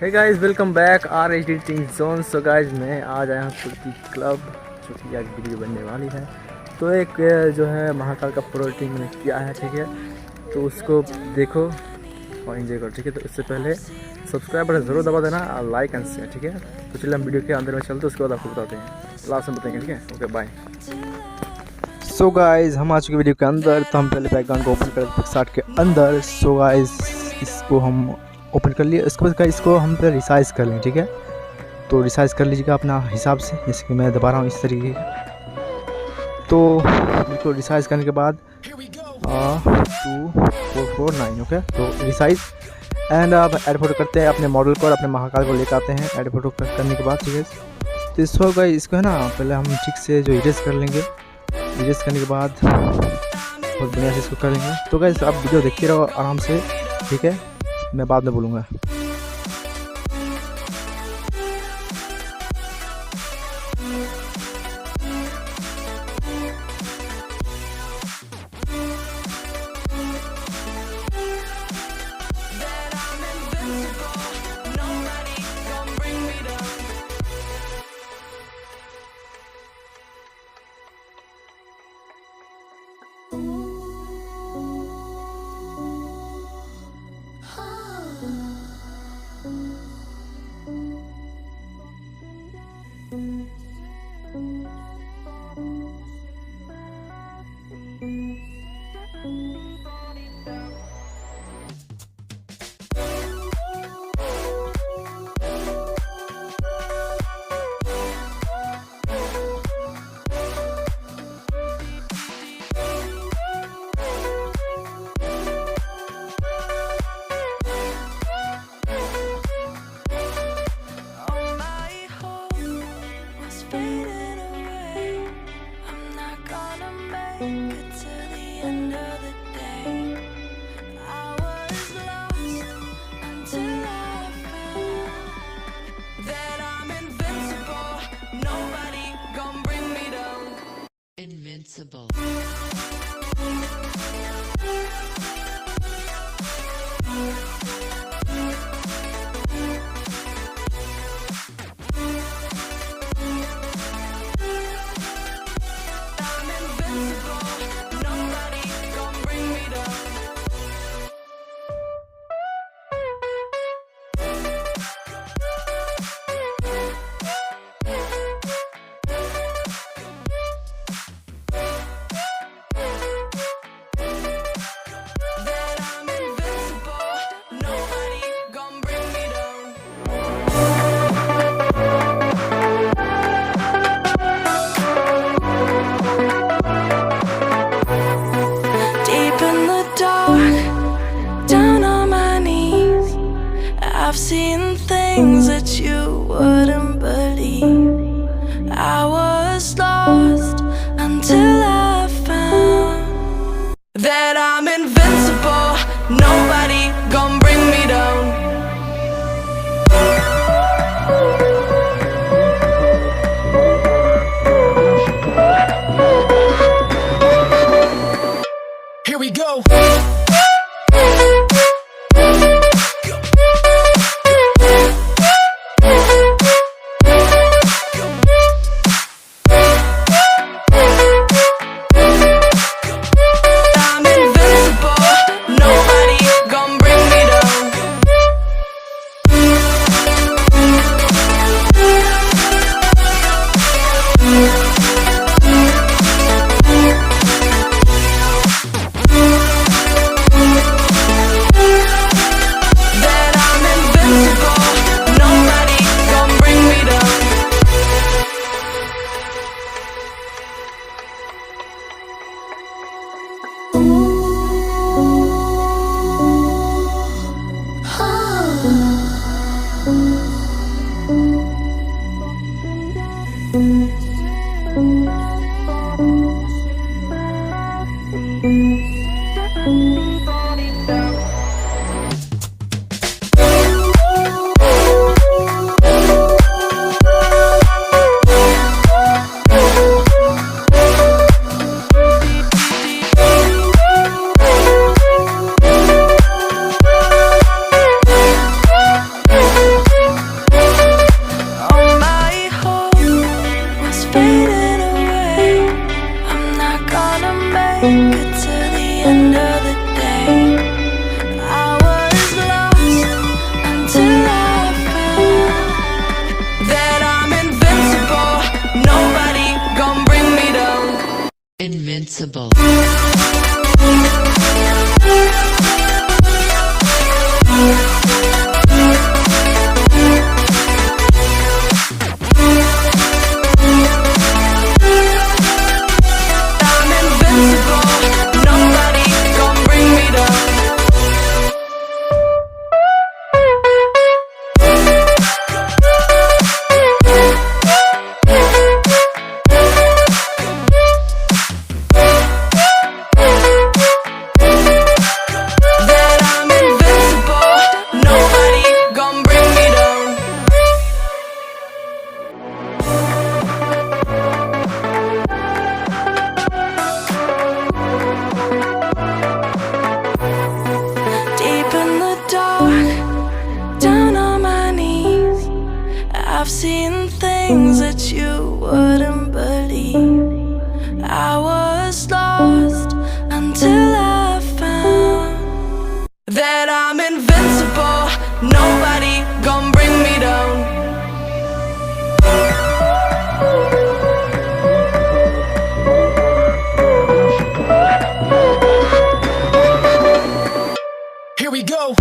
हे guys welcome back R H D team zone. So guys मैं आज आया हूँ कुर्ती क्लब, जो कि आज वीडियो बनने वाली है। तो एक जो है महाकाल का प्रो टीम ने किया है, ठीक है, तो उसको देखो और एंजॉय करो, ठीक है। तो इससे पहले सब्सक्राइब बटन ज़रूर दबा देना और लाइक एंड शेयर, ठीक है। तो चलिए हम वीडियो के अंदर में चलते उसके बाद आपको बताते हैं, लास्ट में बताएंगे, ठीक है। Okay bye. सो गाइस हम आ चुके वीडियो के अंदर। तो हम पहले बैकग्राउंड को ओपन कर पिक्सआर्ट के अंदर। सो गाइस इसको हम ओपन कर लिए, उसके बाद इसको हम पे रिसाइज़ कर लें, ठीक है। तो रिसाइज़ कर लीजिएगा अपना हिसाब से, जैसे कि मैं दबा रहा हूँ इस तरीके का। तो इसको रिसाइज़ करने के बाद 2449 ओके। तो रिसाइज़ एंड अब ऐड फोटो करते हैं अपने मॉडल को और अपने महाकाल को लेकर आते हैं ऐड फोटो करने के बाद, ठीक है। तो इसको है ना पहले हम ठीक से जो इरेज कर लेंगे, इरेज करने के बाद बहुत बढ़िया से इसको कर लेंगे। तो गाइस आप वीडियो देखते रहो आराम से, ठीक है, मैं बाद में बोलूँगा। Invincible. I've seen things that you wouldn't believe. I was lost until I found that I'm invincible. Nobody gon' bring me down. Here we go. invincible. I've seen things that you wouldn't believe. I was lost until I found that I'm invincible. Nobody gon' bring me down. Here we go.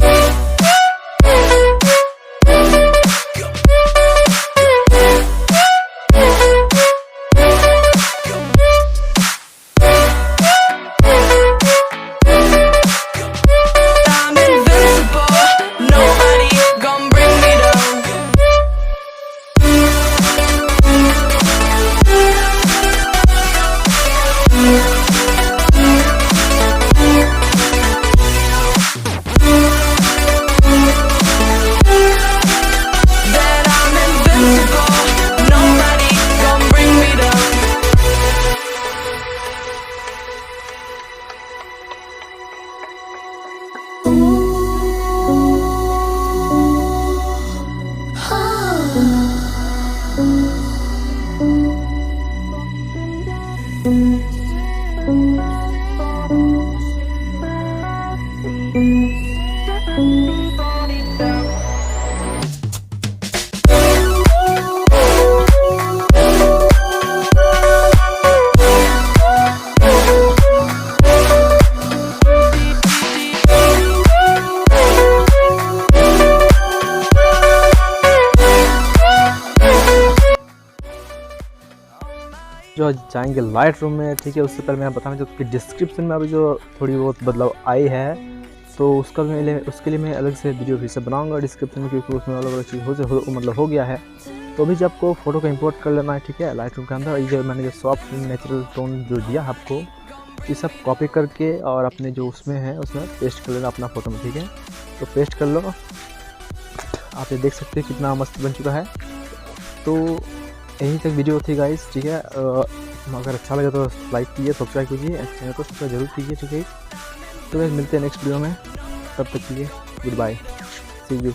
जो जाएंगे light room में, ठीक है। उससे पहले मैं बताना चाहता हूँ कि डिस्क्रिप्शन में अभी जो थोड़ी बहुत बदलाव आई है, तो उसके लिए मैं अलग से वीडियो फिर से बनाऊंगा डिस्क्रिप्शन में, क्योंकि उसमें अलग अलग चीज़ हो गया है। तो अभी जो आपको फ़ोटो को इंपोर्ट कर लेना है, ठीक है, लाइट रूम के अंदर। ये जो मैंने जो सॉफ्ट नेचुरल टोन जो दिया आपको, ये सब कॉपी करके और अपने जो उसमें है उसमें पेस्ट कर लेना अपना फ़ोटो में, ठीक है। तो पेस्ट कर लो। आप ये देख सकते हैं कितना मस्त बन चुका है। तो यहीं तक वीडियो थी गाइस, ठीक है। अगर अच्छा लगे तो लाइक कीजिए, सब्सक्राइब कीजिए, चैनल को सब्सक्राइब जरूर कीजिए, ठीक है। तो गाइस मिलते हैं नेक्स्ट वीडियो में, तब तक के लिए गुड बाय, सी यू।